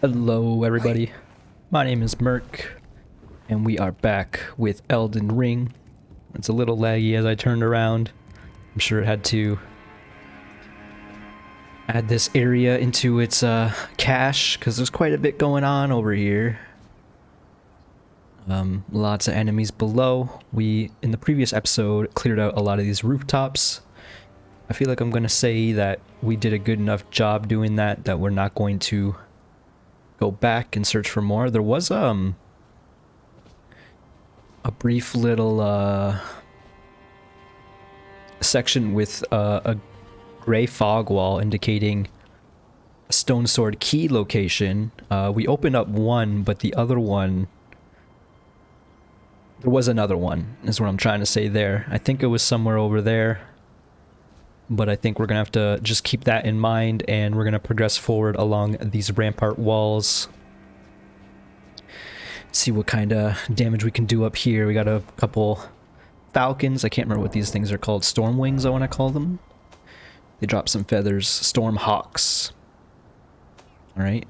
Hello everybody, my name is Merc, and we are back with Elden Ring. It's a little laggy as I turned around. I'm sure it had to add this area into its cache, because there's quite a bit going on over here. Lots of enemies below. We, in the previous episode, cleared out a lot of these rooftops. I feel like I'm going to say that we did a good enough job doing that we're not going to go back and search for more. There was a brief little section with a gray fog wall indicating a stone sword key location. We opened up one, but the other one, there was another one, is what I'm trying to say there. I think it was somewhere over there, but I think we're gonna have to just keep that in mind, and we're gonna progress forward along these rampart walls. See what kind of damage we can do up here. We got a couple falcons. I can't remember what these things are called. Storm wings, I want to call them. They drop some feathers. Storm hawks. All right.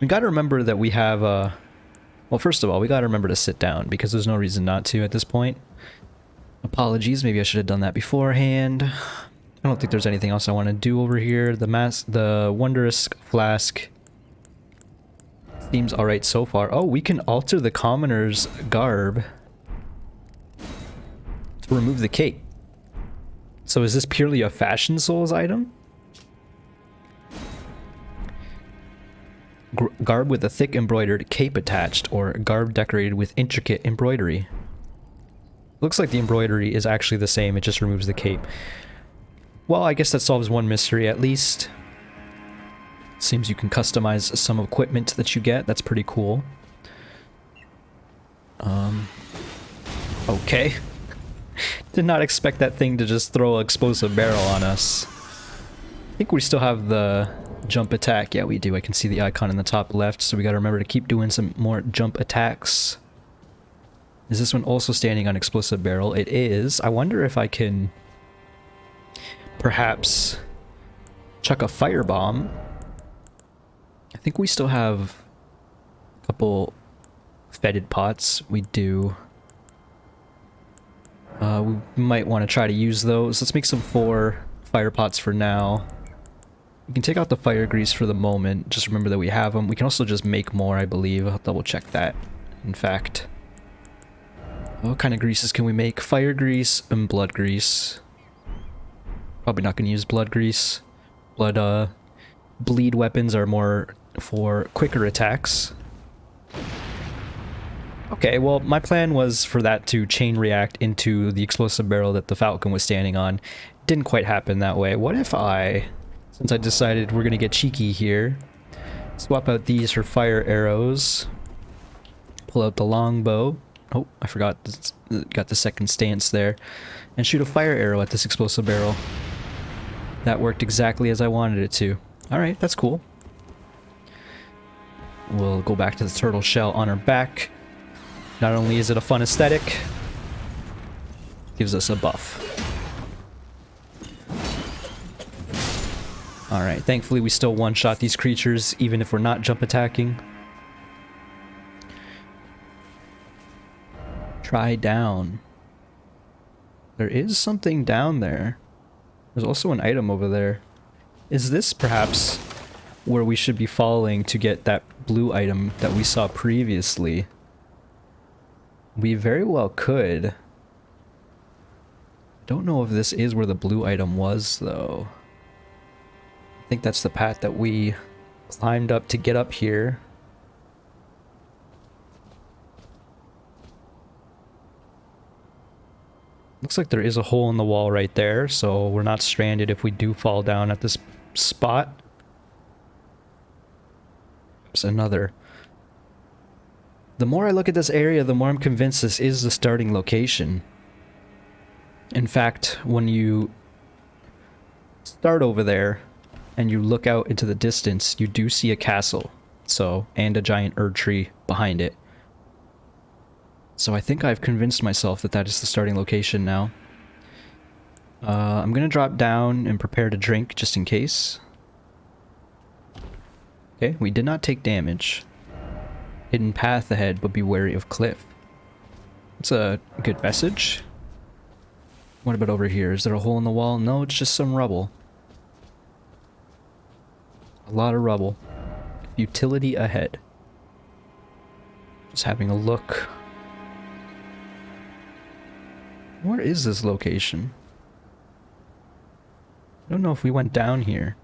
We got to remember that we have well, first of all, we got to remember to sit down because there's no reason not to at this point. Apologies, maybe I should have done that beforehand. I don't think there's anything else I want to do over here. The wondrous flask seems alright so far. Oh, we can alter the commoner's garb to remove the cape. So is this purely a fashion souls item? Garb with a thick embroidered cape attached, or garb decorated with intricate embroidery. Looks like the embroidery is actually the same, it just removes the cape. Well, I guess that solves one mystery at least. Seems you can customize some equipment that you get, that's pretty cool. Okay. Did not expect that thing to just throw an explosive barrel on us. I think we still have the jump attack. Yeah, we do. I can see the icon in the top left, so we gotta remember to keep doing some more jump attacks. Is this one also standing on explosive barrel? It is. I wonder if I can perhaps chuck a firebomb. I think we still have a couple fetid pots. We do. We might want to try to use those. Let's make some 4 fire pots for now. We can take out the fire grease for the moment. Just remember that we have them. We can also just make more, I believe. I'll double check that, in fact. What kind of greases can we make? Fire grease and blood grease. Probably not going to use blood grease. Bleed weapons are more for quicker attacks. Okay, well, my plan was for that to chain react into the explosive barrel that the falcon was standing on. Didn't quite happen that way. What if since I decided we're going to get cheeky here, swap out these for fire arrows, pull out the longbow. Oh, I forgot, got the second stance there. And shoot a fire arrow at this explosive barrel. That worked exactly as I wanted it to. Alright, that's cool. We'll go back to the turtle shell on our back. Not only is it a fun aesthetic, gives us a buff. Alright, thankfully we still one-shot these creatures even if we're not jump attacking. Try down. There is something down there. There's also an item over there. Is this perhaps where we should be following to get that blue item that we saw previously? We very well could. Don't know if this is where the blue item was, though. I think that's the path that we climbed up to get up here. Looks like there is a hole in the wall right there, so we're not stranded if we do fall down at this spot. There's another. The more I look at this area, the more I'm convinced this is the starting location. In fact, when you start over there and you look out into the distance, you do see a castle, and a giant Erd tree behind it. So I think I've convinced myself that that is the starting location now. I'm gonna drop down and prepare to drink just in case. Okay, we did not take damage. Hidden path ahead, but be wary of cliff. It's a good message. What about over here? Is there a hole in the wall? No, it's just some rubble. A lot of rubble. Utility ahead. Just having a look. Where is this location? I don't know if we went down here.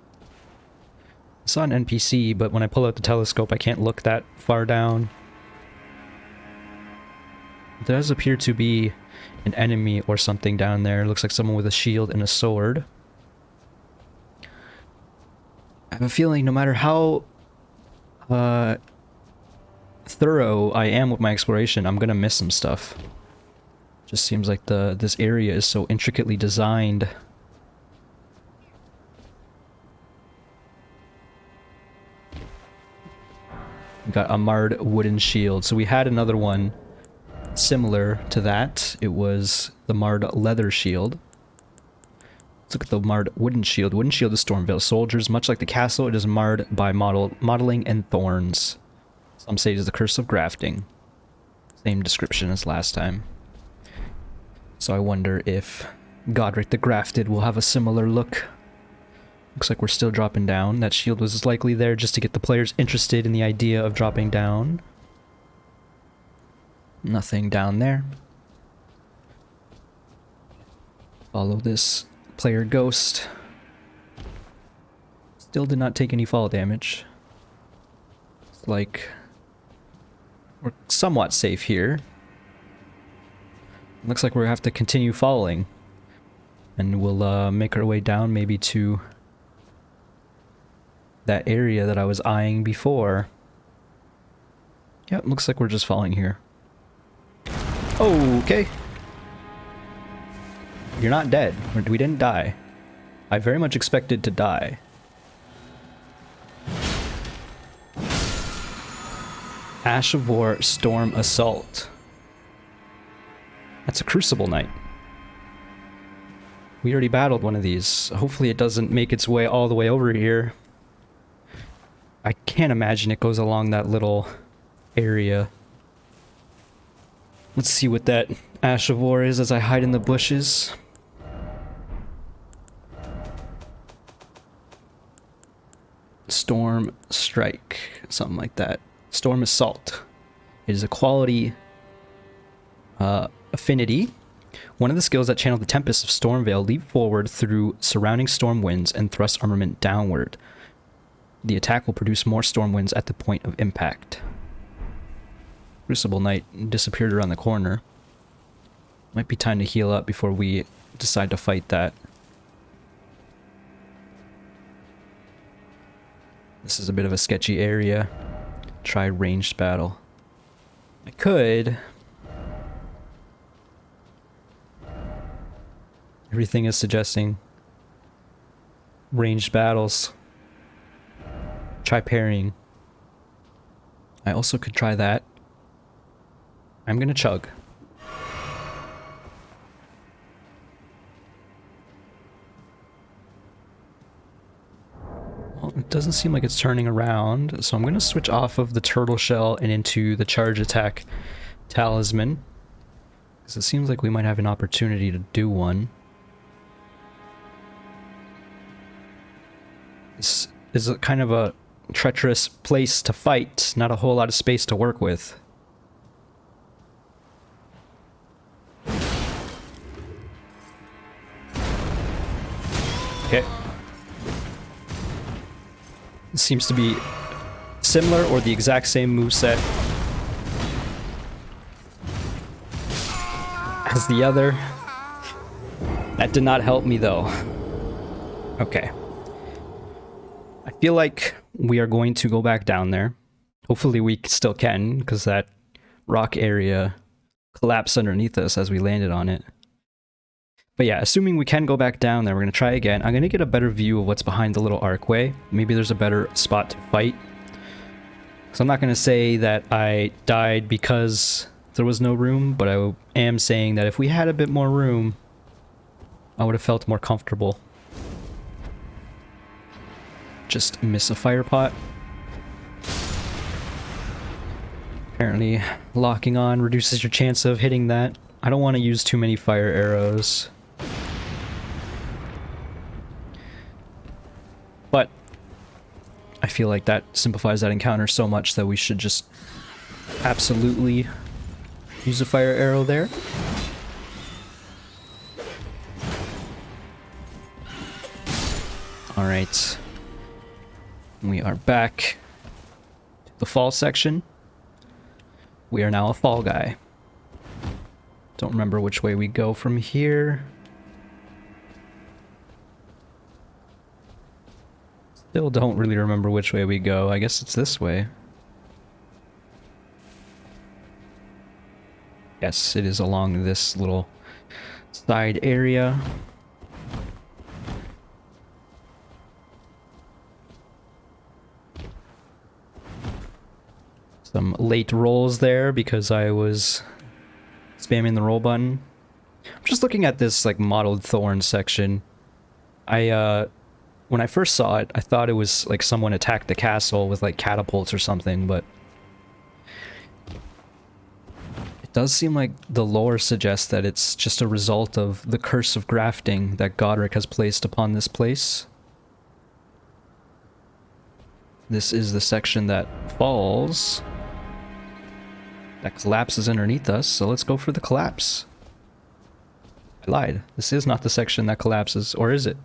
I saw an NPC, but when I pull out the telescope, I can't look that far down. There does appear to be an enemy or something down there. It looks like someone with a shield and a sword. I have a feeling no matter how thorough I am with my exploration, I'm gonna miss some stuff. Just seems like this area is so intricately designed. We got a marred wooden shield. So we had another one similar to that. It was the marred leather shield. Let's look at the marred wooden shield. Wooden shield is Stormveil soldiers. Much like the castle, it is marred by modeling and thorns. Some say it is the curse of grafting. Same description as last time. So I wonder if Godric the Grafted will have a similar look. Looks like we're still dropping down. That shield was likely there just to get the players interested in the idea of dropping down. Nothing down there. Follow this player ghost. Still did not take any fall damage. It's like we're somewhat safe here. Looks like we're gonna have to continue following. And we'll make our way down maybe to that area that I was eyeing before. Yep, looks like we're just falling here. Okay. You're not dead. We didn't die. I very much expected to die. Ash of War Storm Assault. That's a Crucible Knight. We already battled one of these. Hopefully it doesn't make its way all the way over here. I can't imagine it goes along that little area. Let's see what that Ash of War is as I hide in the bushes. Storm Strike, something like that. Storm Assault. It is a quality affinity. One of the skills that channel the Tempest of Stormveil leap forward through surrounding storm winds and thrust armament downward. The attack will produce more storm winds at the point of impact. Crucible Knight disappeared around the corner. Might be time to heal up before we decide to fight that. This is a bit of a sketchy area. Try ranged battle. I could. Everything is suggesting ranged battles. Try parrying. I also could try that. I'm gonna chug. Well, it doesn't seem like it's turning around, so I'm gonna switch off of the turtle shell and into the charge attack talisman. Because it seems like we might have an opportunity to do one. This is a kind of a treacherous place to fight, not a whole lot of space to work with. Okay. It seems to be similar or the exact same moveset as the other. That did not help me though. Okay. I feel like we are going to go back down there. Hopefully we still can, because that rock area collapsed underneath us as we landed on it. But yeah, assuming we can go back down there, we're going to try again. I'm going to get a better view of what's behind the little archway. Maybe there's a better spot to fight. So I'm not going to say that I died because there was no room, but I am saying that if we had a bit more room, I would have felt more comfortable. Just miss a fire pot. Apparently, locking on reduces your chance of hitting that. I don't want to use too many fire arrows. But I feel like that simplifies that encounter so much that we should just absolutely use a fire arrow there. Alright. We are back to the fall section. We are now a fall guy. Don't remember which way we go from here. Still don't really remember which way we go. I guess it's this way. Yes, it is along this little side area. Some late rolls there because I was spamming the roll button. I'm just looking at this like mottled thorn section. When I first saw it, I thought it was like someone attacked the castle with like catapults or something, but it does seem like the lore suggests that it's just a result of the curse of grafting that Godric has placed upon this place. This is the section that falls. That collapses underneath us, so let's go for the collapse. I lied. This is not the section that collapses, or is it?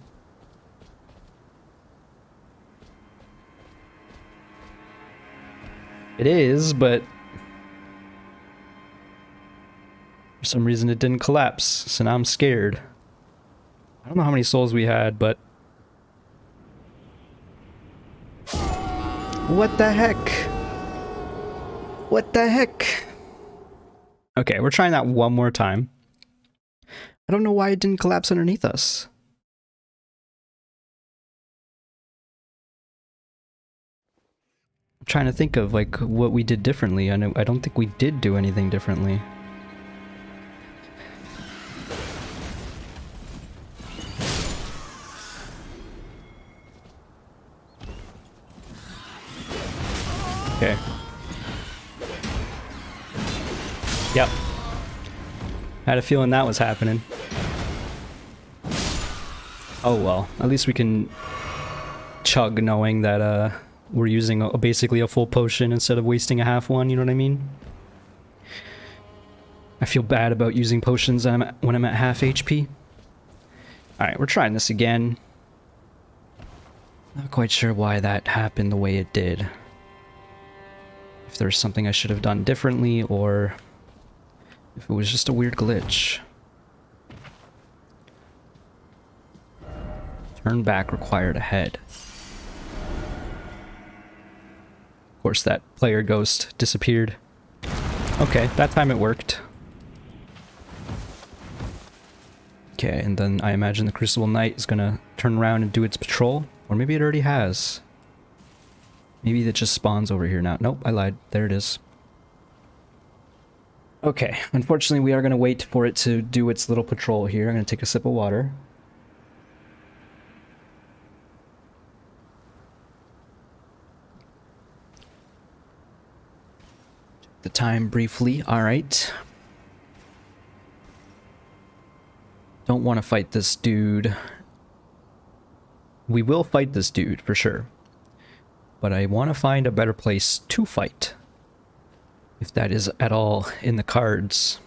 It is, but for some reason it didn't collapse, so now I'm scared. I don't know how many souls we had, but... What the heck? What the heck? Okay, we're trying that one more time. I don't know why it didn't collapse underneath us. I'm trying to think of like what we did differently. I don't think we did do anything differently. Okay. Yep. Had a feeling that was happening. Oh well, at least we can chug knowing that we're using basically a full potion instead of wasting a half one, you know what I mean? I feel bad about using potions when I'm at half HP. Alright, we're trying this again. Not quite sure why that happened the way it did. If there's something I should have done differently, or if it was just a weird glitch. Turn back required ahead. Of course, that player ghost disappeared. Okay, that time it worked. Okay, and then I imagine the Crucible Knight is gonna turn around and do its patrol. Or maybe it already has. Maybe it just spawns over here now. Nope, I lied. There it is. Okay, unfortunately we are going to wait for it to do its little patrol here. I'm going to take a sip of water. Check the time briefly. Alright. Don't want to fight this dude. We will fight this dude, for sure. But I want to find a better place to fight. If that is at all in the cards.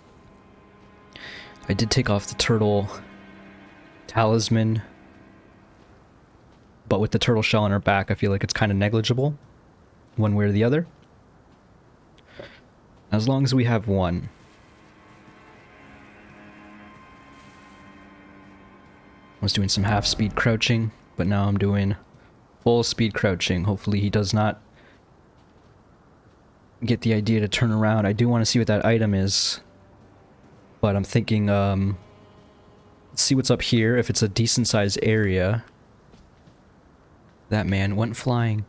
I did take off the turtle talisman. But with the turtle shell on her back, I feel like it's kind of negligible. One way or the other. As long as we have one. I was doing some half-speed crouching, but now I'm doing full-speed crouching. Hopefully he does not get the idea to turn around. I do want to see what that item is. But I'm thinking, let's see what's up here, if it's a decent-sized area. That man went flying.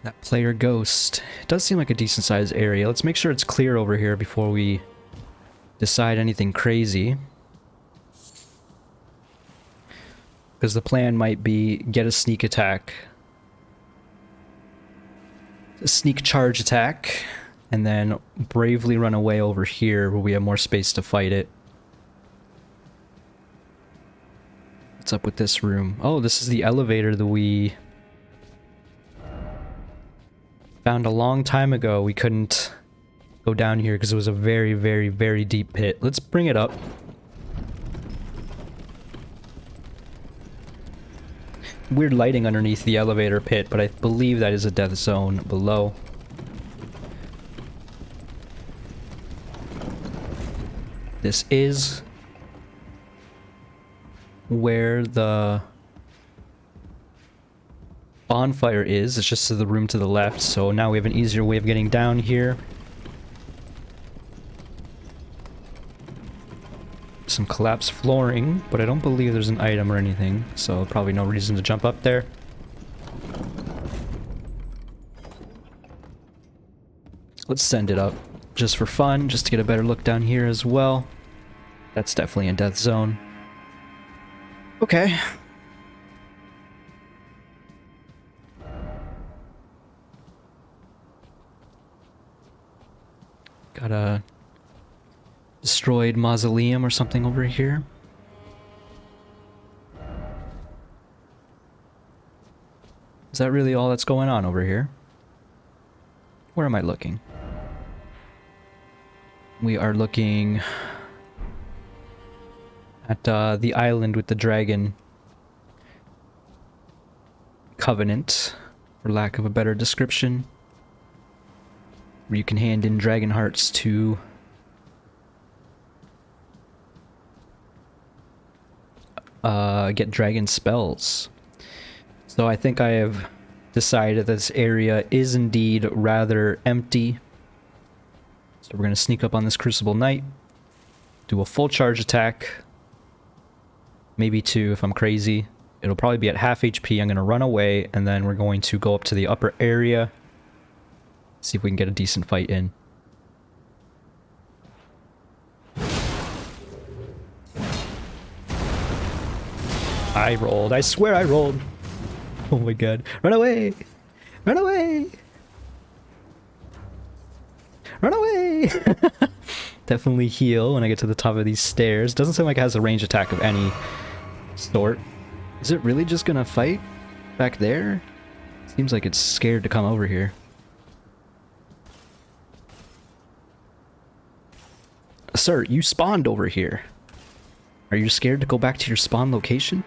That player ghost. It does seem like a decent-sized area. Let's make sure it's clear over here before we decide anything crazy. Because the plan might be get a sneak attack a sneak charge attack, and then bravely run away over here where we have more space to fight it. What's up with this room? Oh, this is the elevator that we found a long time ago. We couldn't go down here because it was a very, very, very deep pit. Let's bring it up. Weird lighting underneath the elevator pit, but I believe that is a death zone below. This is where the bonfire is. It's just to the room to the left, so now we have an easier way of getting down here. Some collapsed flooring, but I don't believe there's an item or anything, so probably no reason to jump up there. Let's send it up just for fun, just to get a better look down here as well. That's definitely a death zone. Okay. Got a destroyed mausoleum or something over here. Is that really all that's going on over here? Where am I looking? We are looking at the island with the dragon covenant, for lack of a better description, where you can hand in dragon hearts to get dragon spells. So I think I have decided this area is indeed rather empty. So we're going to sneak up on this Crucible Knight, do a full charge attack, maybe two if I'm crazy. It'll probably be at half HP. I'm going to run away, and then we're going to go up to the upper area, see if we can get a decent fight in. I rolled. I swear I rolled. Oh my god. Run away! Run away! Run away! Definitely heal when I get to the top of these stairs. Doesn't seem like it has a range attack of any sort. Is it really just gonna fight back there? Seems like it's scared to come over here. Sir, you spawned over here. Are you scared to go back to your spawn location?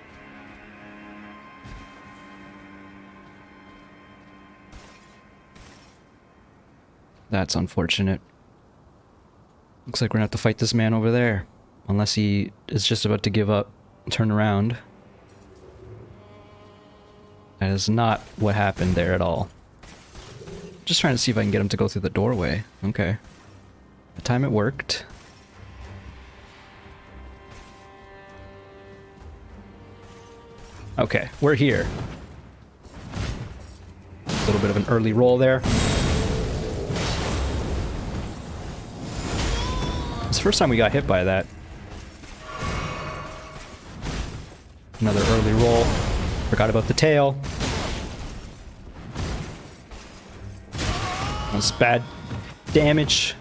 That's unfortunate. Looks like we're gonna have to fight this man over there. Unless he is just about to give up and turn around. That is not what happened there at all. Just trying to see if I can get him to go through the doorway. Okay. The time it worked. Okay, we're here. A little bit of an early roll there. It's the first time we got hit by that. Another early roll. Forgot about the tail. That's bad damage.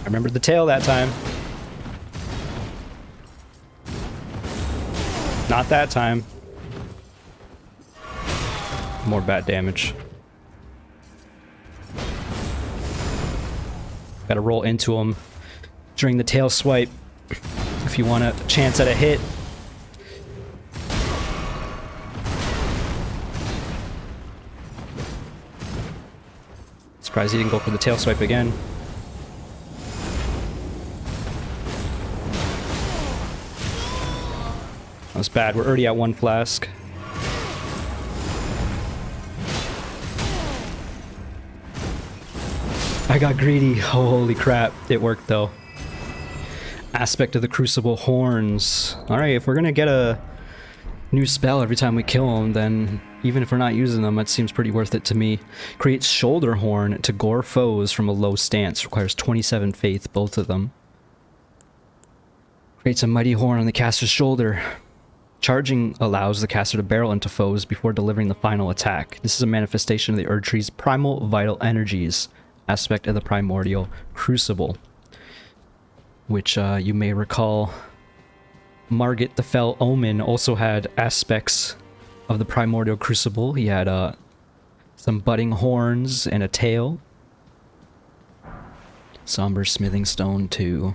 I remembered the tail that time. Not that time. More bad damage. Gotta roll into him during the tail swipe if you want a chance at a hit. Surprised he didn't go for the tail swipe again. That was bad. We're already at one flask. I got greedy. Oh, holy crap. It worked, though. Aspect of the Crucible Horns. Alright, if we're gonna get a new spell every time we kill him, then even if we're not using them, it seems pretty worth it to me. Creates Shoulder Horn to gore foes from a low stance. Requires 27 faith, both of them. Creates a Mighty Horn on the caster's shoulder. Charging allows the caster to barrel into foes before delivering the final attack. This is a manifestation of the Erd Tree's primal vital energies, aspect of the primordial crucible, which you may recall Margit the Fell Omen also had aspects of the primordial crucible. He had some budding horns and a tail. Somber smithing stone too.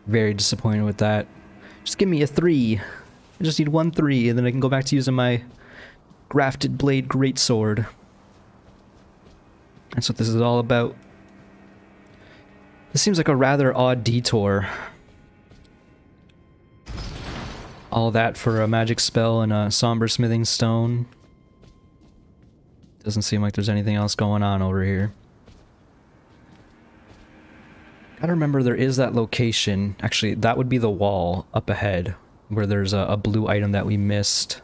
Very disappointed with that. Just give me a 3. I just need 1 3, and then I can go back to using my grafted blade greatsword. That's what this is all about. This seems like a rather odd detour. All that for a magic spell and a somber smithing stone. Doesn't seem like there's anything else going on over here. Gotta remember there is that location. Actually, that would be the wall up ahead, where there's a blue item that we missed.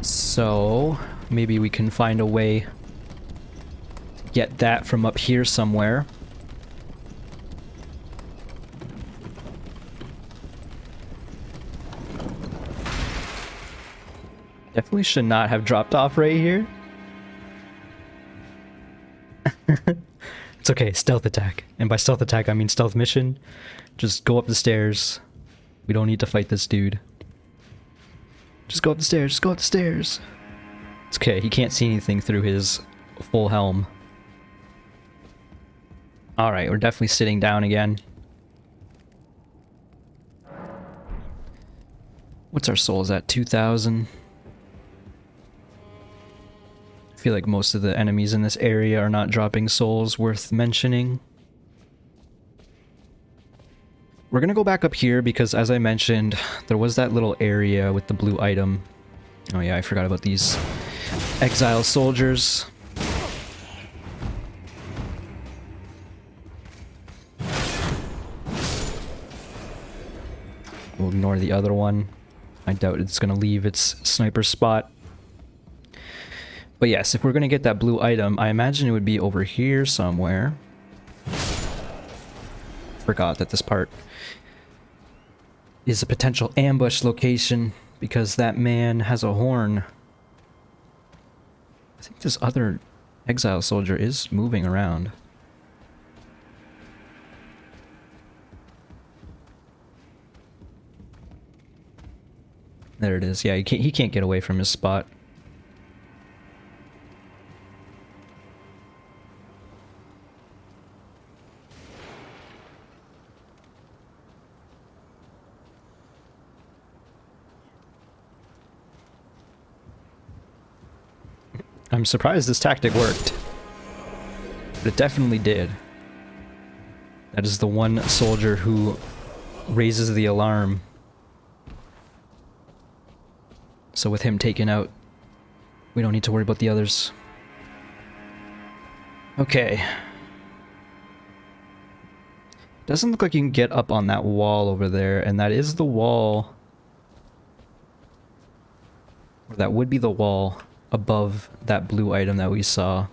So, maybe we can find a way to get that from up here somewhere. Definitely should not have dropped off right here. It's okay, stealth attack. And by stealth attack, I mean stealth mission. Just go up the stairs. We don't need to fight this dude. Just go up the stairs, just go up the stairs. It's okay, he can't see anything through his full helm. Alright, we're definitely sitting down again. What's our souls at? 2,000? I feel like most of the enemies in this area are not dropping souls worth mentioning. We're gonna go back up here because, as I mentioned, there was that little area with the blue item. Oh yeah, I forgot about these exile soldiers. We'll ignore the other one. I doubt it's gonna leave its sniper spot. But yes, if we're gonna get that blue item, I imagine it would be over here somewhere. Forgot that this part is a potential ambush location because that man has a horn. I think this other exile soldier is moving around. There it is. Yeah, he can't get away from his spot. I'm surprised this tactic worked. But it definitely did. That is the one soldier who raises the alarm. So with him taken out, we don't need to worry about the others. Okay. Doesn't look like you can get up on that wall over there, and that is the wall. Or that would be the wall above that blue item that we saw.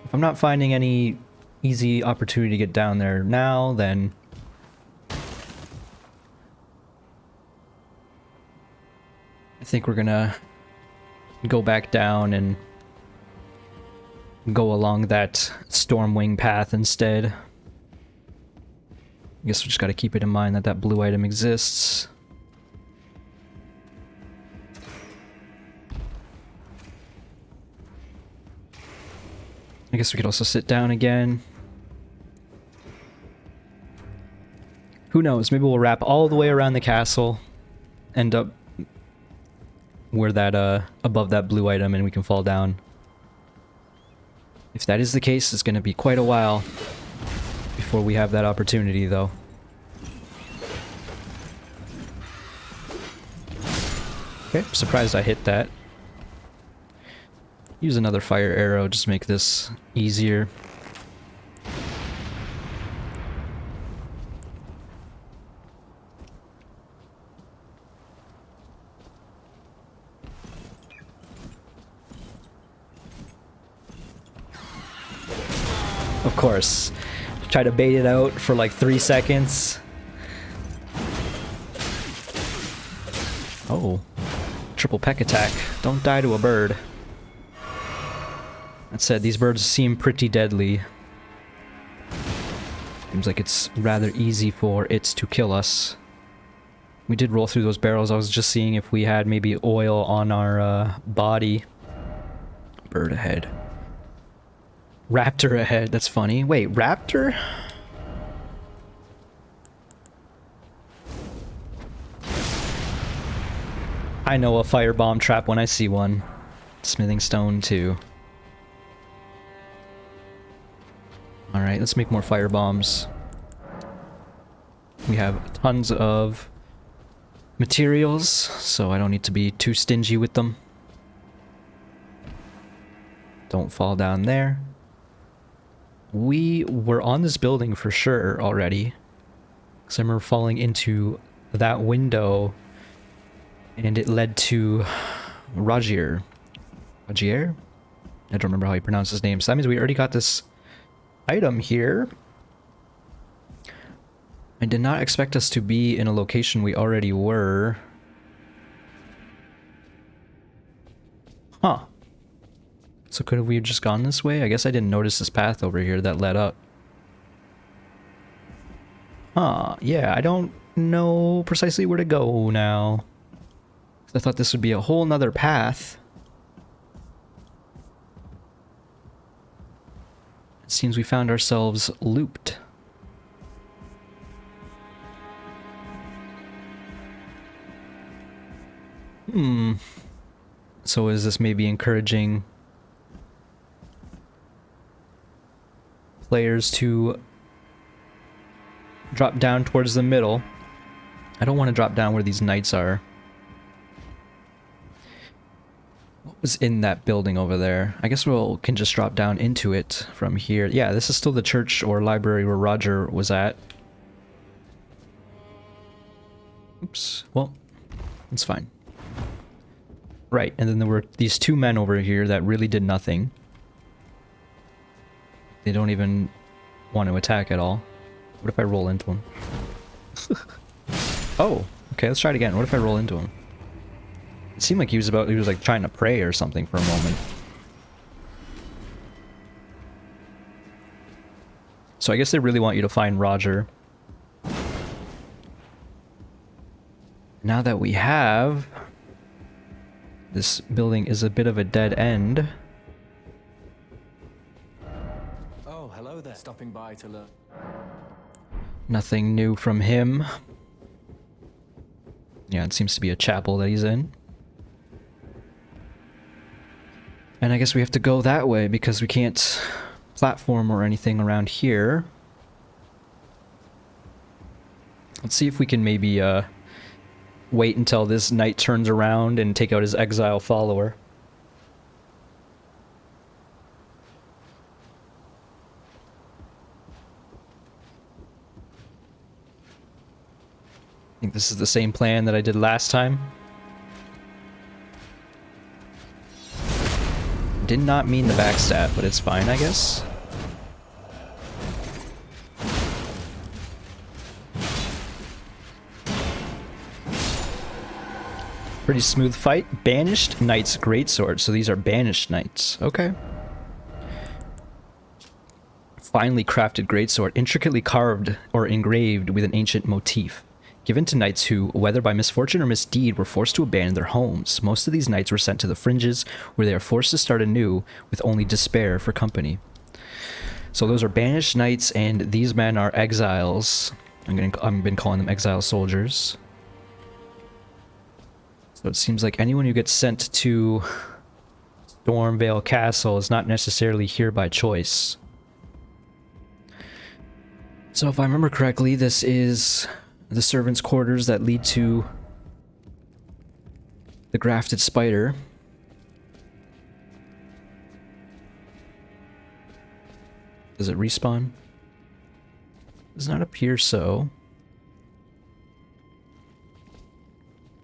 If I'm not finding any easy opportunity to get down there now, then I think we're gonna go back down and go along that Stormwing path instead. I guess we just gotta keep it in mind that that blue item exists. I guess we could also sit down again. Who knows, maybe we'll wrap all the way around the castle, end up where that, above that blue item, and we can fall down. If that is the case, it's gonna be quite a while before we have that opportunity, though. Okay, surprised I hit that. Use another fire arrow, just make this easier. Of course. Try to bait it out for like 3 seconds. Oh. Triple peck attack. Don't die to a bird. That said, these birds seem pretty deadly. Seems like it's rather easy for it to kill us. We did roll through those barrels. I was just seeing if we had maybe oil on our body. Bird ahead. Raptor ahead. That's funny. Wait, raptor? I know a firebomb trap when I see one. Smithing stone too. Alright, let's make more firebombs. We have tons of materials, so I don't need to be too stingy with them. Don't fall down there. We were on this building for sure already. Because I remember falling into that window and it led to Rajier. Rajier? I don't remember how you pronounce his name. So that means we already got this item here. I did not expect us to be in a location we already were. Huh. So could have we just gone this way? I guess I didn't notice this path over here that led up. Huh, yeah, I don't know precisely where to go now. I thought this would be a whole nother path. It seems we found ourselves looped. So is this maybe encouraging players to drop down towards the middle? I don't want to drop down where these knights are. What was in that building over there? I guess we can just drop down into it from here. Yeah, this is still the church or library where Roger was at. Oops. Well, it's fine. Right, and then there were these two men over here that really did nothing. They don't even want to attack at all. What if I roll into him? Oh, okay, let's try it again. What if I roll into him? It seemed like he was like trying to pray or something for a moment. So I guess they really want you to find Roger. Now that we have, this building is a bit of a dead end. Oh, hello there. Stopping by to learn. Nothing new from him. Yeah, it seems to be a chapel that he's in. And I guess we have to go that way because we can't platform or anything around here. Let's see if we can maybe wait until this knight turns around and take out his exile follower. I think this is the same plan that I did last time. Did not mean the backstab, but it's fine, I guess. Pretty smooth fight. Banished Knight's Greatsword. So these are Banished Knights. Okay. Finely crafted Greatsword, intricately carved or engraved with an ancient motif. Given to knights who, whether by misfortune or misdeed, were forced to abandon their homes. Most of these knights were sent to the fringes, where they are forced to start anew with only despair for company. So those are Banished Knights, and these men are exiles. I've been calling them exile soldiers. So it seems like anyone who gets sent to Stormveil Castle is not necessarily here by choice. So if I remember correctly, this is the servants' quarters that lead to the grafted spider. Does it respawn? Does not appear so.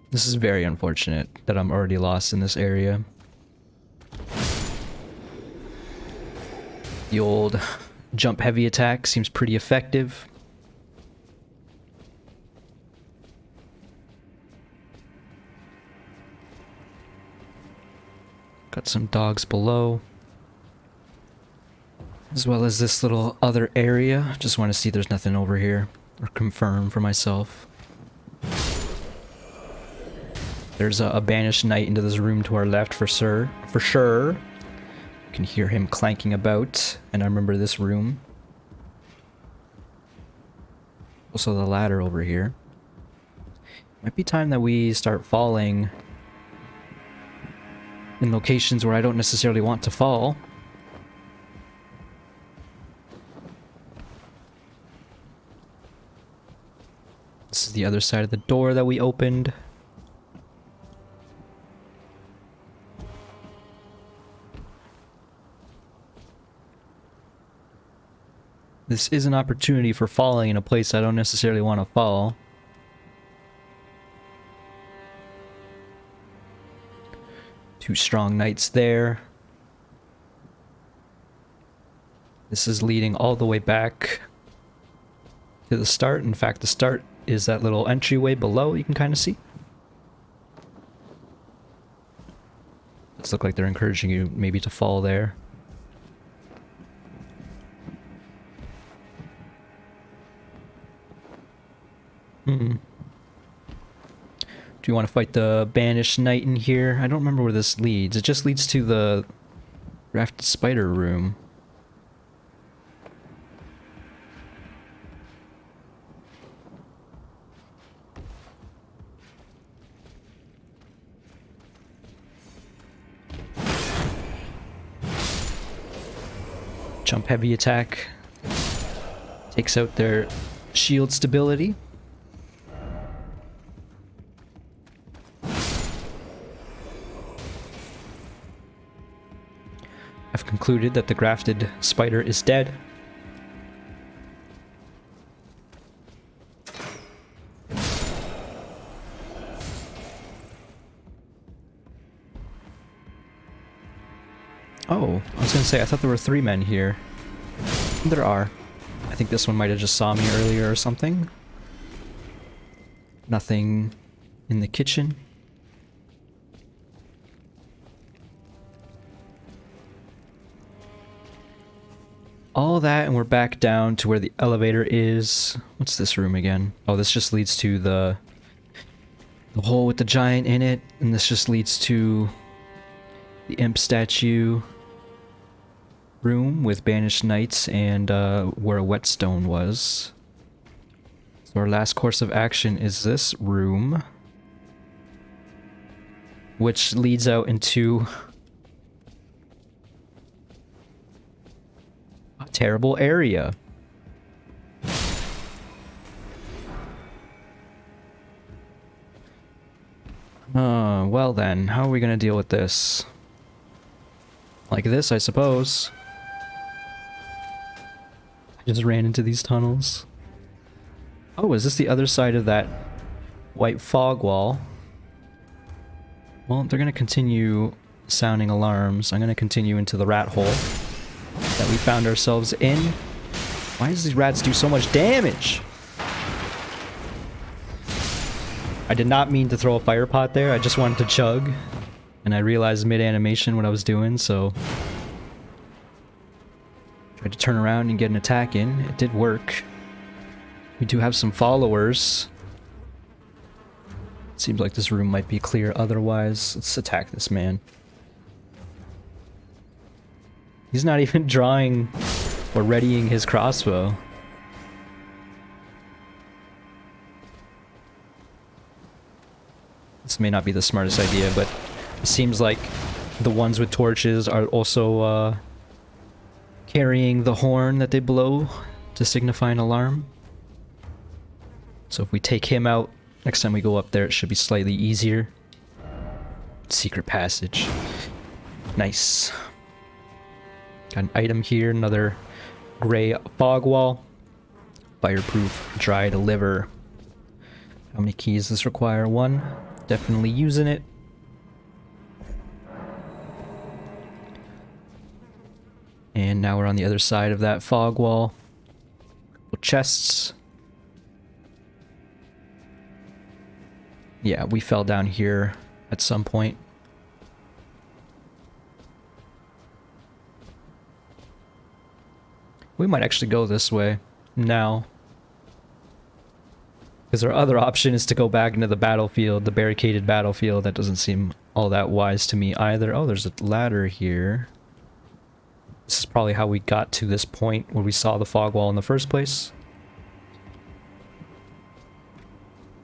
This is very unfortunate that I'm already lost in this area. The old jump heavy attack seems pretty effective. Got some dogs below. As well as this little other area. Just want to see there's nothing over here. Or confirm for myself. There's a banished knight into this room to our left for sure. You can hear him clanking about. And I remember this room. Also the ladder over here. Might be time that we start falling in locations where I don't necessarily want to fall. This is the other side of the door that we opened. This is an opportunity for falling in a place I don't necessarily want to fall. Two strong knights there. This is leading all the way back to the start. In fact, the start is that little entryway below you can kind of see. Does look like they're encouraging you maybe to fall there. Do you want to fight the Banished Knight in here? I don't remember where this leads. It just leads to the Rafted Spider room. Jump heavy attack. Takes out their shield stability. I've concluded that the grafted spider is dead. Oh, I was gonna say, I thought there were 3 men here. There are. I think this one might have just saw me earlier or something. Nothing in the kitchen. All that, and we're back down to where the elevator is. What's this room again? Oh, this just leads to the hole with the giant in it, and this just leads to the imp statue room with banished knights and where a whetstone was. So our last course of action is this room, which leads out into a terrible area. Well then, how are we gonna deal with this? Like this, I suppose. I just ran into these tunnels. Oh, is this the other side of that white fog wall? Well, they're gonna continue sounding alarms. I'm gonna continue into the rat hole that we found ourselves in. Why does these rats do so much damage? I did not mean to throw a fire pot there, I just wanted to chug. And I realized mid-animation what I was doing, so tried to turn around and get an attack in. It did work. We do have some followers. Seems like this room might be clear otherwise. Let's attack this man. He's not even drawing or readying his crossbow. This may not be the smartest idea, but it seems like the ones with torches are also carrying the horn that they blow to signify an alarm. So if we take him out, next time we go up there it should be slightly easier. Secret passage. Nice. Got an item here, another gray fog wall. Fireproof dried liver. How many keys does this require? 1. Definitely using it. And now we're on the other side of that fog wall. Couple chests. Yeah, we fell down here at some point. We might actually go this way now. Because our other option is to go back into the battlefield, the barricaded battlefield. That doesn't seem all that wise to me either. Oh, there's a ladder here. This is probably how we got to this point where we saw the fog wall in the first place.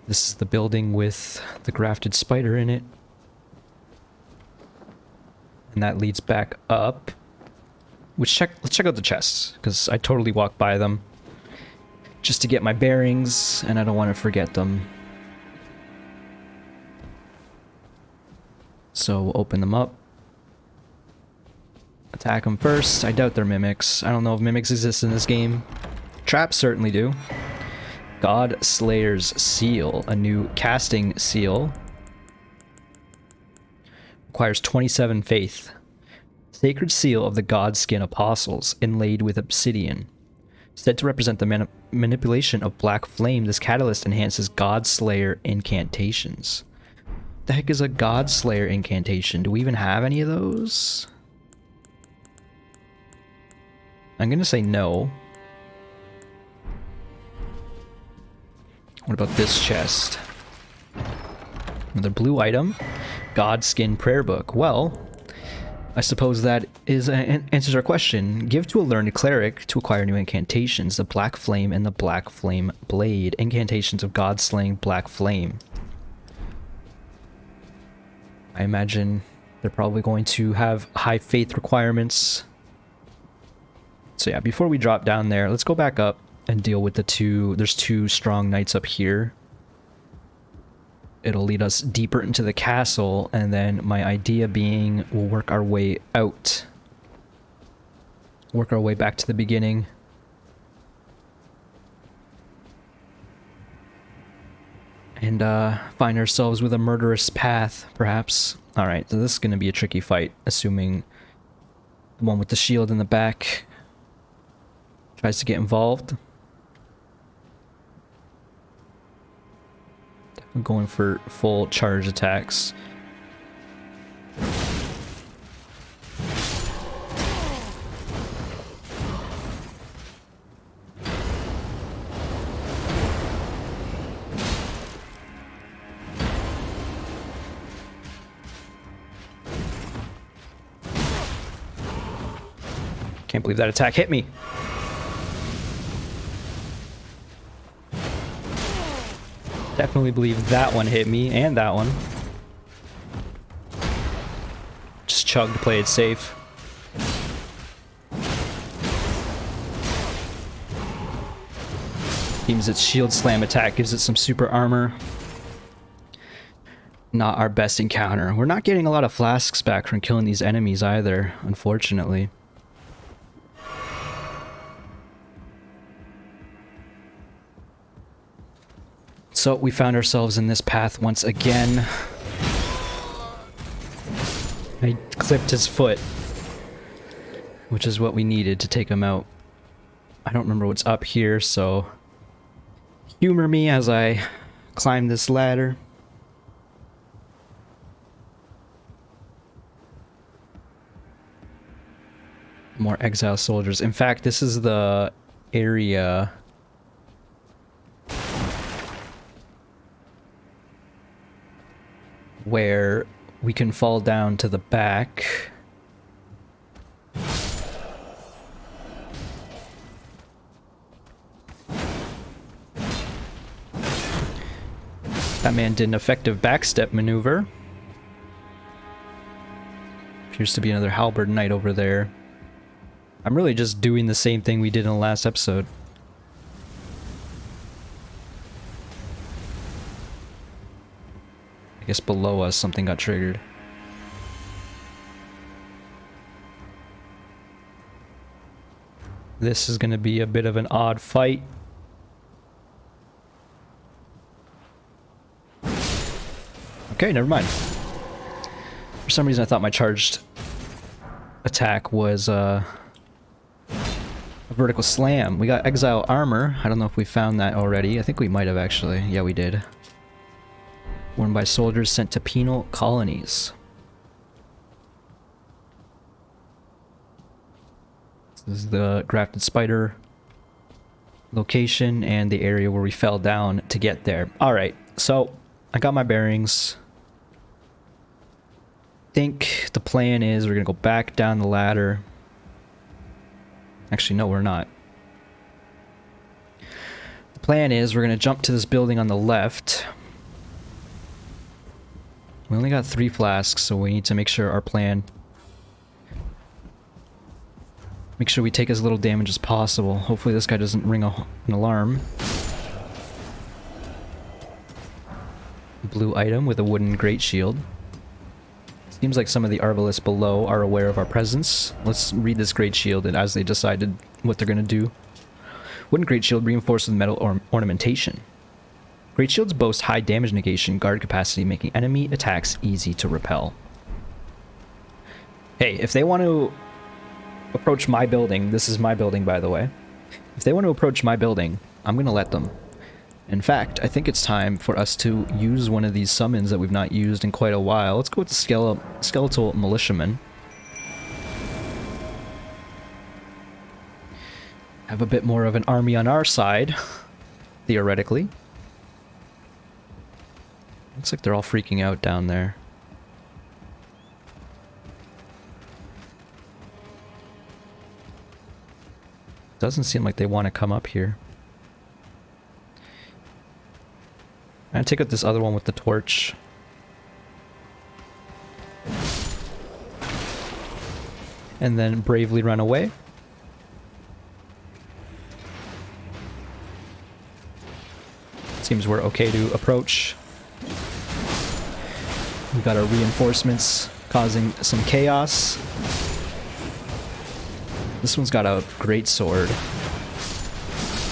This is the building with the grafted spider in it. And that leads back up. Let's check out the chests, because I totally walked by them just to get my bearings, and I don't want to forget them. So we'll open them up. Attack them first. I doubt they're mimics. I don't know if mimics exist in this game. Traps certainly do. God Slayer's Seal, a new casting seal. Requires 27 faith. Sacred seal of the Godskin Apostles, inlaid with obsidian. Said to represent the manipulation of black flame, this catalyst enhances God Slayer incantations. The heck is a God Slayer incantation? Do we even have any of those? I'm gonna say no. What about this chest? Another blue item. Godskin Prayer Book. Well, I suppose that answers our question. Give to a learned cleric to acquire new incantations, the Black Flame and the Black Flame Blade. Incantations of God-slaying Black Flame. I imagine they're probably going to have high faith requirements. So yeah, before we drop down there, let's go back up and deal with the two. There's two strong knights up here. It'll lead us deeper into the castle, and then my idea being we'll work our way out. Work our way back to the beginning. And find ourselves with a murderous path, perhaps. Alright, so this is going to be a tricky fight, assuming the one with the shield in the back tries to get involved. I'm going for full charge attacks. Can't believe that attack hit me. Definitely believe that one hit me, and that one. Just chug to play it safe. Seems its shield slam attack gives it some super armor. Not our best encounter. We're not getting a lot of flasks back from killing these enemies either, unfortunately. So we found ourselves in this path once again. I clipped his foot, which is what we needed to take him out. I don't remember what's up here, so humor me as I climb this ladder. More exile soldiers. In fact, this is the area where we can fall down to the back. That man did an effective backstep maneuver. Appears to be another halberd knight over there. I'm really just doing the same thing we did in the last episode. I guess below us something got triggered. This is going to be a bit of an odd fight. Okay, never mind. For some reason I thought my charged attack was a vertical slam. We got exile armor. I don't know if we found that already. I think we might have actually. Yeah, we did. Worn by soldiers sent to penal colonies. This is the grafted spider location and the area where we fell down to get there. Alright, so I got my bearings. I think the plan is we're gonna go back down the ladder. Actually, no, we're not. The plan is we're gonna jump to this building on the left. We only got 3 flasks, so we need to make sure our plan... Make sure we take as little damage as possible. Hopefully this guy doesn't ring an alarm. Blue item with a wooden great shield. Seems like some of the arbalists below are aware of our presence. Let's read this great shield and as they decided what they're gonna do. Wooden great shield reinforced with metal ornamentation. Great shields boast high damage negation, guard capacity, making enemy attacks easy to repel. Hey, if they want to approach my building, this is my building by the way. If they want to approach my building, I'm gonna let them. In fact, I think it's time for us to use one of these summons that we've not used in quite a while. Let's go with the skeletal militiaman. Have a bit more of an army on our side, theoretically. Looks like they're all freaking out down there. Doesn't seem like they want to come up here. I'm gonna take out this other one with the torch. And then bravely run away. Seems we're okay to approach. We got our reinforcements causing some chaos. This one's got a Greatsword.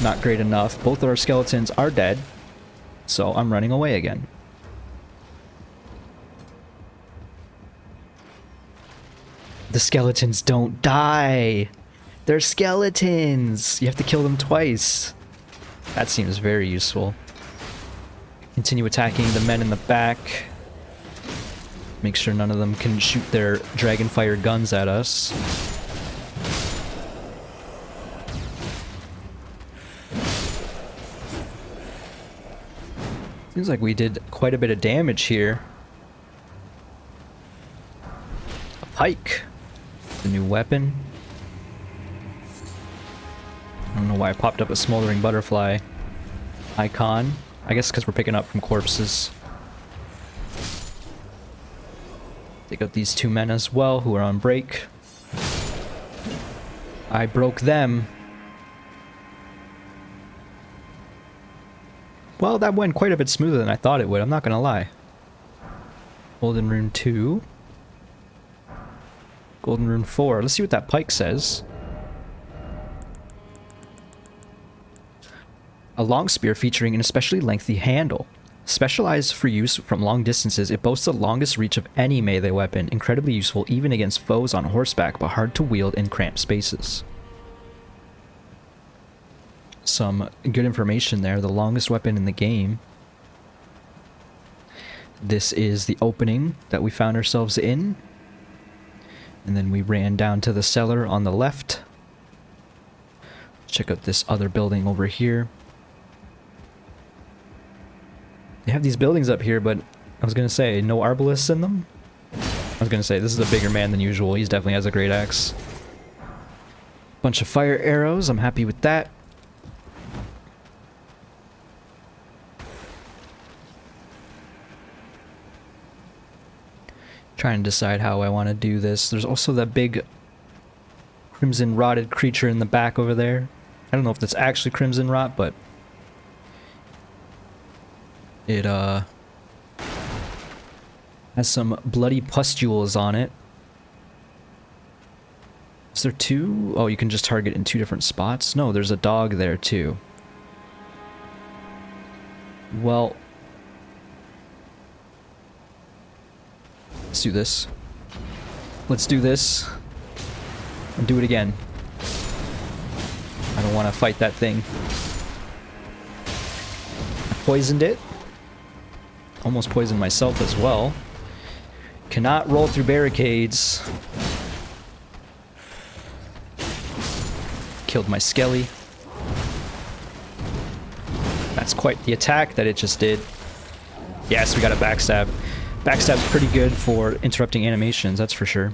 Not great enough. Both of our skeletons are dead. So I'm running away again. The skeletons don't die! They're skeletons! You have to kill them twice. That seems very useful. Continue attacking the men in the back. Make sure none of them can shoot their dragonfire guns at us. Seems like we did quite a bit of damage here. A pike. The new weapon. I don't know why I popped up a smoldering butterfly icon. I guess because we're picking up from corpses. Take out these 2 men as well who are on break. I broke them. Well, that went quite a bit smoother than I thought it would, I'm not gonna lie. Golden Rune 2. Golden Rune 4. Let's see what that pike says. A long spear featuring an especially lengthy handle. Specialized for use from long distances, it boasts the longest reach of any melee weapon, incredibly useful even against foes on horseback, but hard to wield in cramped spaces. Some good information there. The longest weapon in the game. This is the opening that we found ourselves in. And then we ran down to the cellar on the left. Check out this other building over here. They have these buildings up here, but I was gonna say, no arbalists in them? I was gonna say, this is a bigger man than usual. He definitely has a great axe. Bunch of fire arrows. I'm happy with that. Trying to decide how I want to do this. There's also that big crimson rotted creature in the back over there. I don't know if that's actually crimson rot, but it has some bloody pustules on it. Is there 2? Oh, you can just target in 2 different spots? No, there's a dog there too. Well, let's do this. Let's do this. And do it again. I don't want to fight that thing. I poisoned it. Almost poisoned myself as well. Cannot roll through barricades. killed my skelly. That's quite the attack that it just did. Yes, we got a backstab. Backstab's pretty good for interrupting animations, that's for sure.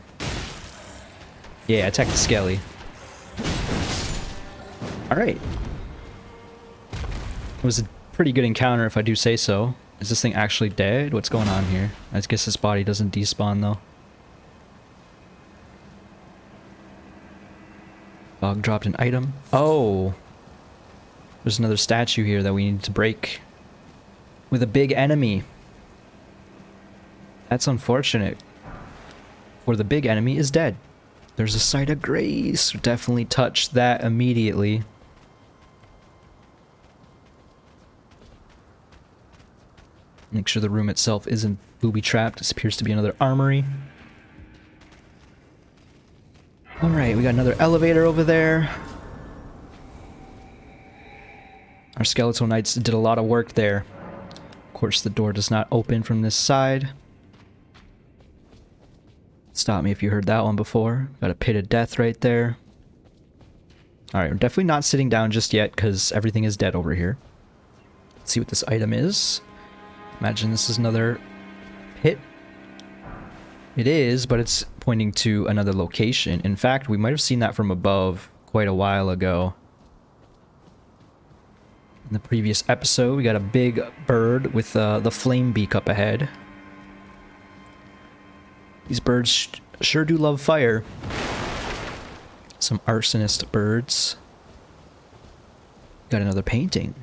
Yeah, attack the skelly. Alright. It was a pretty good encounter if I do say so. Is this thing actually dead? What's going on here? I guess this body doesn't despawn though. Dog dropped an item. Oh! There's another statue here that we need to break. With a big enemy. That's unfortunate. For the big enemy is dead. There's a site of grace. Definitely touch that immediately. Make sure the room itself isn't booby-trapped. This appears to be another armory. Alright, we got another elevator over there. Our skeletal knights did a lot of work there. Of course, the door does not open from this side. Stop me if you heard that one before. Got a pit of death right there. Alright, we're definitely not sitting down just yet because everything is dead over here. Let's see what this item is. Imagine this is another pit. It is, but it's pointing to another location. In fact, we might have seen that from above quite a while ago. In the previous episode, we got a big bird with the flame beak up ahead. These birds sure do love fire. Some arsonist birds. Got another painting.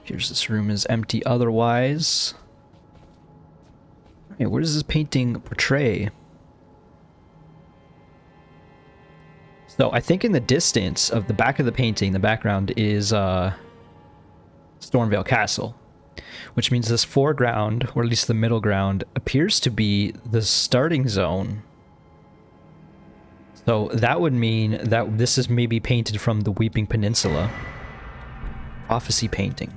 Here's this room is empty otherwise. Hey, what does this painting portray? So I think in the distance of the back of the painting, the background is Stormveil Castle. Which means this foreground, or at least the middle ground, appears to be the starting zone. So that would mean that this is maybe painted from the Weeping Peninsula. Prophecy painting.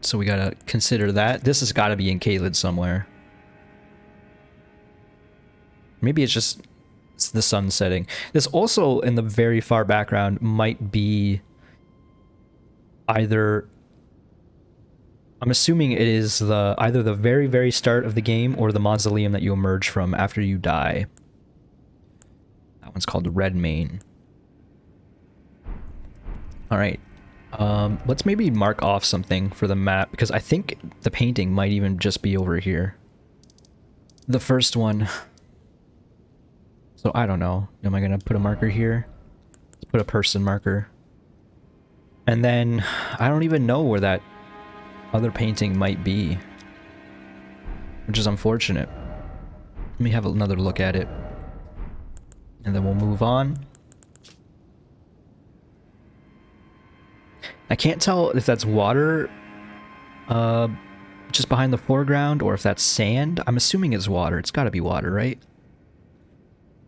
So we gotta consider that. This has gotta be in Caelid somewhere. Maybe it's the sun setting. This also, in the very far background, might be either... I'm assuming it is either the very, very start of the game or the mausoleum that you emerge from after you die. That one's called Redmane. Alright. Let's maybe mark off something for the map, because I think the painting might even just be over here. The first one. So I don't know. Am I gonna put a marker here? Let's put a person marker. And then, I don't even know where that other painting might be. Which is unfortunate. Let me have another look at it. And then we'll move on. I can't tell if that's water just behind the foreground or if that's sand. I'm assuming it's water. It's gotta be water, right?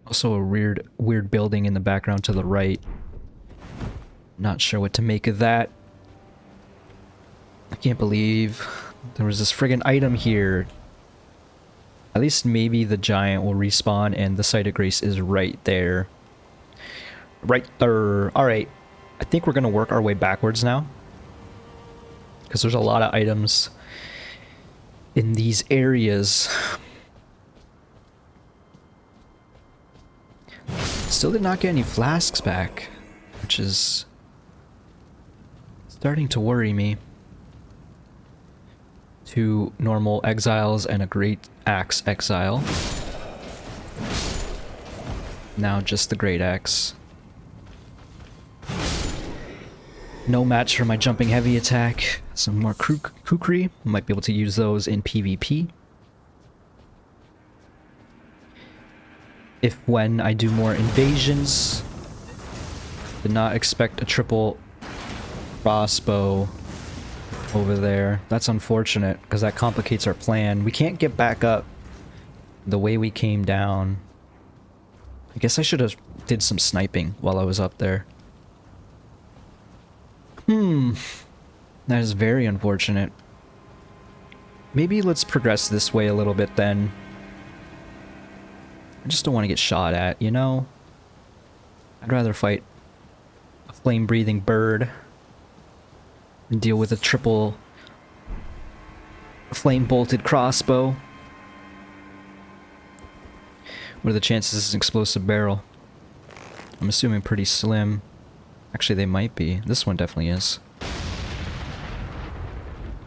Also a weird building in the background to the right. Not sure what to make of that. I can't believe there was this friggin' item here. At least maybe the giant will respawn and the site of grace is right there. Right there. Alright. I think we're gonna work our way backwards now. Because there's a lot of items in these areas. Still did not get any flasks back, which is starting to worry me. 2 normal exiles and a great axe exile. Now just the great axe. No match for my jumping heavy attack. Some more kukri. Might be able to use those in PvP. When I do more invasions. Did not expect a triple crossbow over there. That's unfortunate, because that complicates our plan. We can't get back up the way we came down. I guess I should have did some sniping while I was up there. That is very unfortunate. Maybe let's progress this way a little bit then. I just don't want to get shot at, you know? I'd rather fight a flame-breathing bird than deal with a triple flame-bolted crossbow. What are the chances this is an explosive barrel? I'm assuming pretty slim. Actually, they might be. This one definitely is.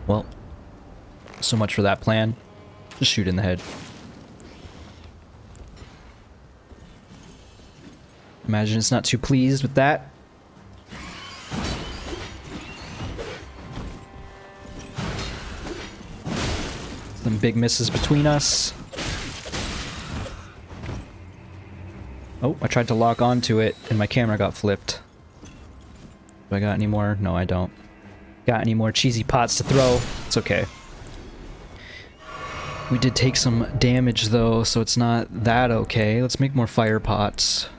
Well, so much for that plan. Just shoot in the head. Imagine it's not too pleased with that. Some big misses between us. Oh, I tried to lock onto it and my camera got flipped. Do I got any more? No, I don't. Got any more cheesy pots to throw? It's okay. We did take some damage though, so it's not that okay. Let's make more fire pots.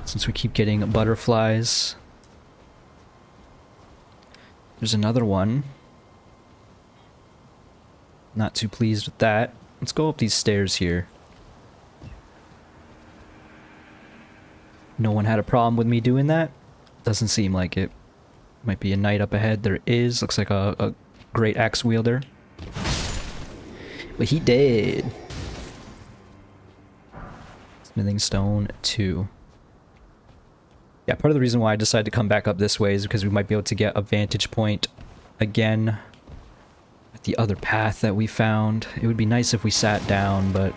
Since we keep getting butterflies. There's another one. Not too pleased with that. Let's go up these stairs here. No one had a problem with me doing that? Doesn't seem like it. Might be a knight up ahead. There is. Looks like a great axe wielder. But he dead. Smithing stone 2. Yeah, part of the reason why I decided to come back up this way is because we might be able to get a vantage point again at the other path that we found. It would be nice if we sat down, but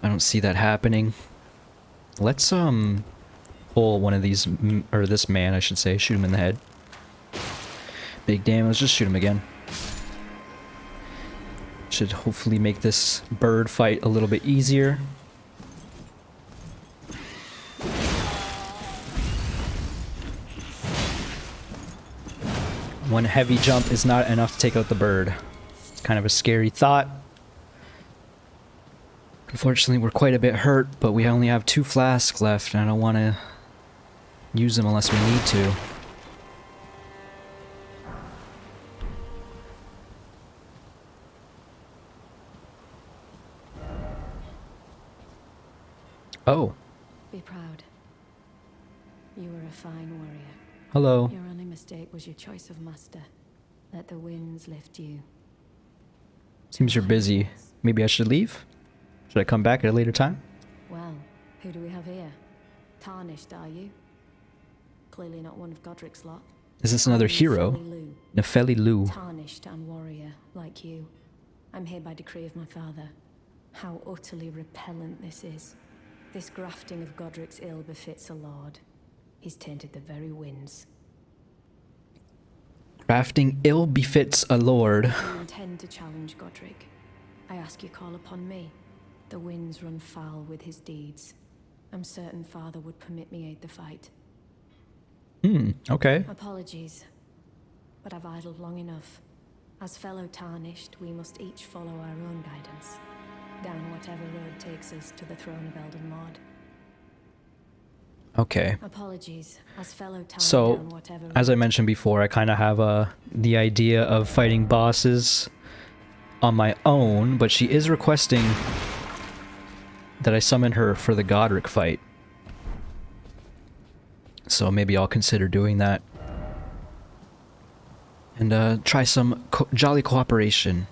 I don't see that happening. Let's pull one of these, or this man I should say, shoot him in the head. Big damn, let's just shoot him again. Should hopefully make this bird fight a little bit easier. One heavy jump is not enough to take out the bird. It's kind of a scary thought. Unfortunately, we're quite a bit hurt, but we only have 2 flasks left, and I don't want to use them unless we need to. Oh. Be proud. You were a fine warrior. Hello. Your only mistake was your choice of master. Let the winds lift you. Seems you're busy. Maybe I should leave? Should I come back at a later time? Well, who do we have here? Tarnished, are you? Clearly not one of Godric's lot. Is this another hero? Nefeli Lu. Tarnished and warrior, like you. I'm here by decree of my father. How utterly repellent this is. This grafting of Godric's ill befits a lord. He's tainted the very winds. Grafting ill befits a lord. If you intend to challenge Godric, I ask you call upon me. The winds run foul with his deeds. I'm certain father would permit me aid the fight. Okay. Apologies, but I've idled long enough. As fellow Tarnished, we must each follow our own guidance. Down whatever road takes us to the throne of Elden Lord. Okay. Apologies, as fellow Tarnished, So, down whatever as I road. mentioned before, I kind of have the idea of fighting bosses on my own, but she is requesting that I summon her for the Godric fight. So maybe I'll consider doing that. And try some jolly cooperation.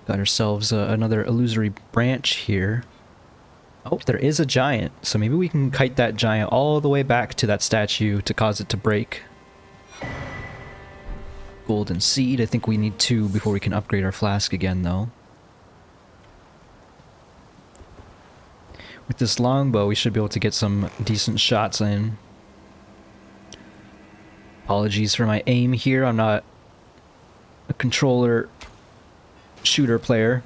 Got ourselves another illusory branch here. Oh, there is a giant, so maybe we can kite that giant all the way back to that statue to cause it to break. Golden seed, I think we need 2 before we can upgrade our flask again though. With this longbow, we should be able to get some decent shots in. Apologies for my aim here, I'm not a controller shooter player.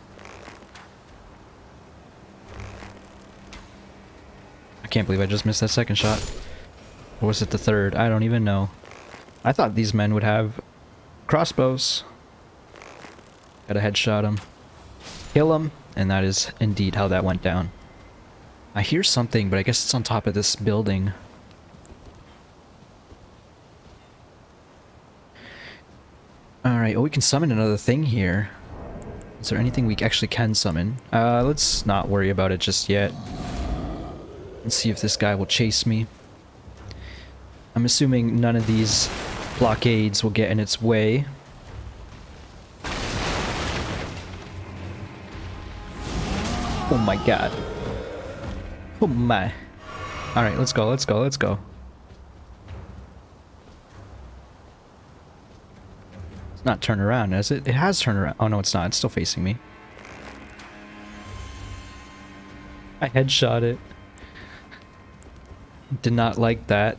I can't believe I just missed that second shot. Or was it the third? I don't even know. I thought these men would have crossbows. Gotta headshot him. Kill him, and that is indeed how that went down. I hear something, but I guess it's on top of this building. Alright, oh, we can summon another thing here. Is there anything we actually can summon? Let's not worry about it just yet. Let's see if this guy will chase me. I'm assuming none of these blockades will get in its way. Oh my god. Oh my. Alright, let's go, let's go, let's go. It's not turned around, is it? It has turned around. Oh no, it's not. It's still facing me. I headshot it. Did not like that.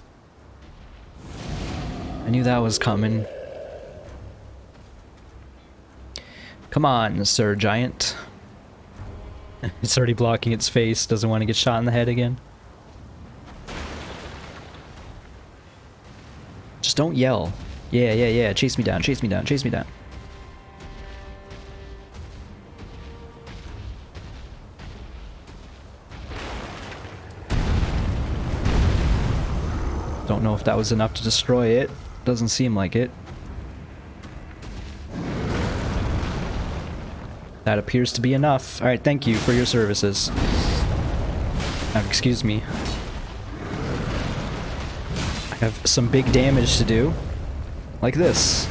I knew that was coming. Come on, Sir Giant. It's already blocking its face. Doesn't want to get shot in the head again. Just don't yell. Yeah, yeah, yeah. Chase me down, chase me down, chase me down. Don't know if that was enough to destroy it. Doesn't seem like it. That appears to be enough. Alright, thank you for your services. Excuse me. I have some big damage to do. Like this.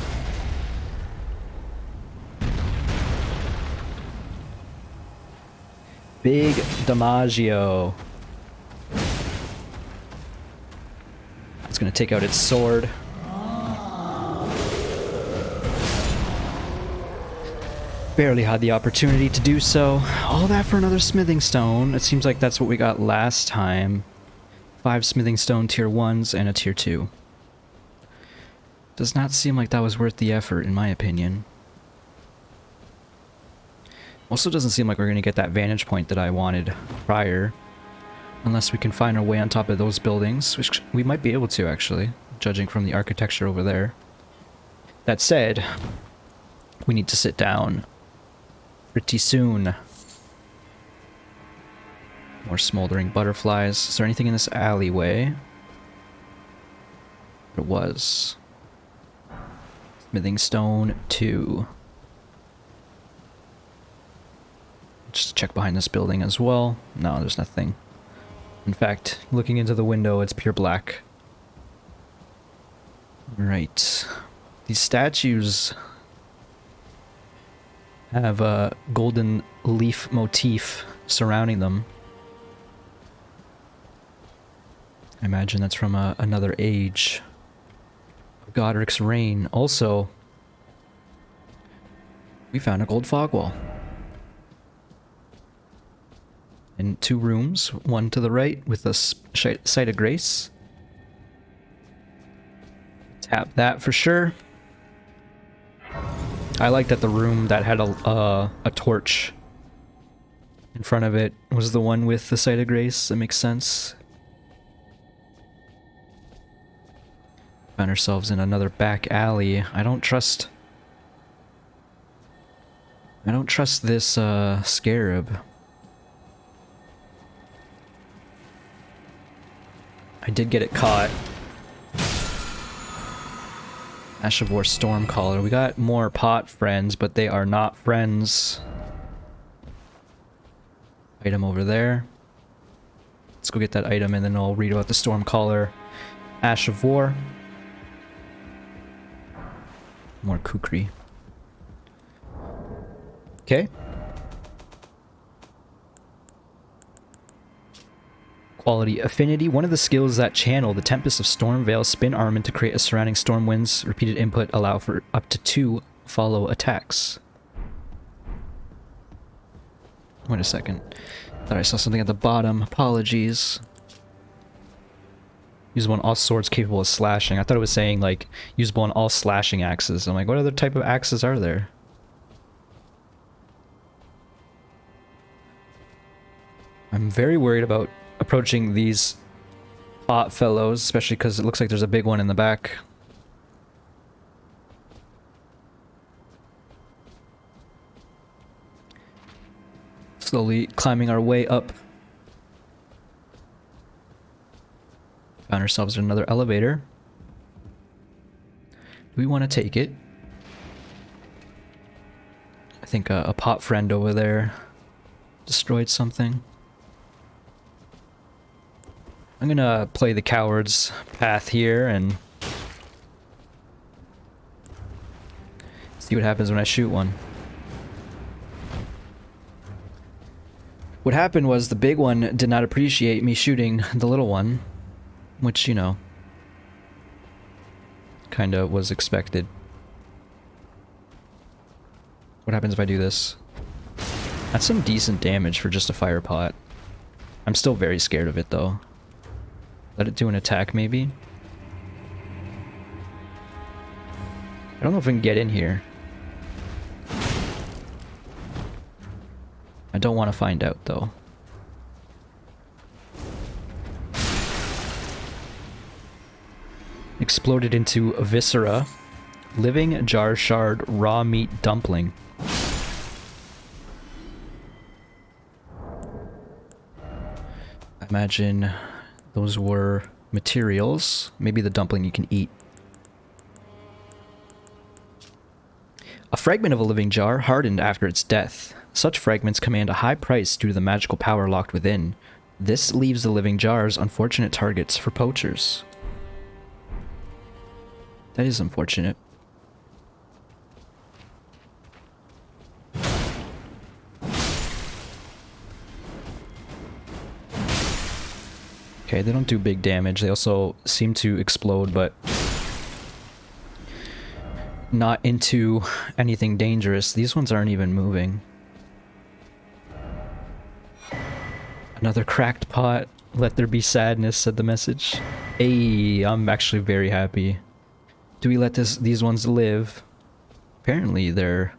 Big Damaggio. It's gonna take out its sword. Barely had the opportunity to do so. All that for another smithing stone. It seems like that's what we got last time. 5 smithing stone tier 1s and a tier 2. Does not seem like that was worth the effort, in my opinion. Also doesn't seem like we're going to get that vantage point that I wanted prior. Unless we can find our way on top of those buildings, which we might be able to, actually, judging from the architecture over there. That said, we need to sit down pretty soon. More smoldering butterflies. Is there anything in this alleyway? There was. Smithing stone 2. Just check behind this building as well. No, there's nothing. In fact, looking into the window, it's pure black. Right. These statues have a golden leaf motif surrounding them. I imagine that's from another age. Godric's reign. Also, we found a gold fog wall. In 2 rooms, one to the right with a site of grace. Tap that for sure. I like that the room that had a torch in front of it was the one with the site of grace. That makes sense. Found ourselves in another back alley. I don't trust this scarab. I did get it caught. Ash of War Stormcaller. We got more pot friends, but they are not friends. Item over there. Let's go get that item and then I'll read about the Stormcaller. Ash of War. More kukri. Okay. Quality affinity. One of the skills that channel the Tempest of Stormveil spin armament to create a surrounding storm winds. Repeated input allow for up to 2 follow attacks. Wait a second. Thought I saw something at the bottom. Apologies. Usable on all swords capable of slashing. I thought it was saying, like, usable on all slashing axes. I'm like, what other type of axes are there? I'm very worried about approaching these bot fellows, especially because it looks like there's a big one in the back. Slowly climbing our way up. Found ourselves in another elevator. Do we want to take it? think a pot friend over there destroyed something. I'm gonna play the coward's path here and see what happens when I shoot one. What happened was the big one did not appreciate me shooting the little one, which, you know, kinda was expected. What happens if I do this? That's some decent damage for just a fire pot. I'm still very scared of it though. Let it do an attack maybe? I don't know if we can get in here. I don't want to find out though. Exploded into a viscera. Living jar shard raw meat dumpling. I imagine those were materials. Maybe the dumpling you can eat. A fragment of a living jar hardened after its death. Such fragments command a high price due to the magical power locked within. This leaves the living jars unfortunate targets for poachers. That is unfortunate. Okay, they don't do big damage. They also seem to explode, but not into anything dangerous. These ones aren't even moving. Another cracked pot. Let there be sadness, said the message. Hey, I'm actually very happy. Do we let these ones live? Apparently they're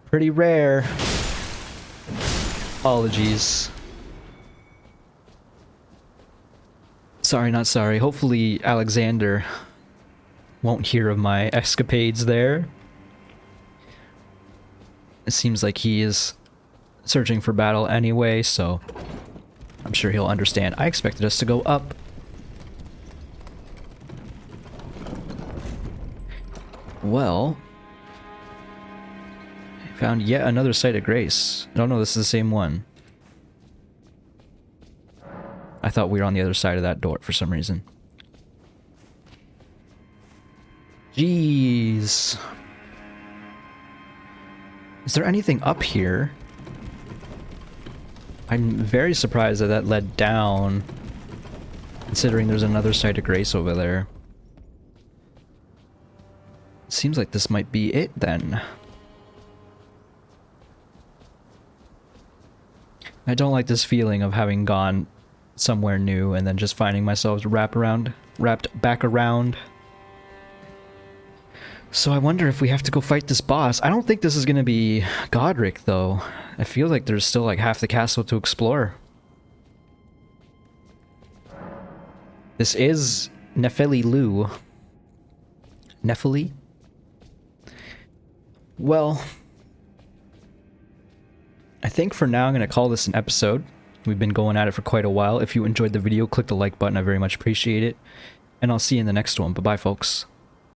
pretty rare. Apologies. Sorry, not sorry. Hopefully Alexander won't hear of my escapades there. It seems like he is searching for battle anyway, so I'm sure he'll understand. I expected us to go up. Well, I found yet another site of grace. I don't know, this is the same one. I thought we were on the other side of that door for some reason. Jeez. Is there anything up here? I'm very surprised that that led down, considering there's another site of grace over there. It seems like this might be it then. I don't like this feeling of having gone somewhere new and then just finding myself wrapped back around. So I wonder if we have to go fight this boss. I don't think this is gonna be Godric though. I feel like there's still like half the castle to explore. This is Nepheli. Nepheli? Well, I think for now I'm gonna call this an episode. We've been going at it for quite a while. If you enjoyed the video, click the like button. I very much appreciate it. And I'll see you in the next one. Bye-bye, folks.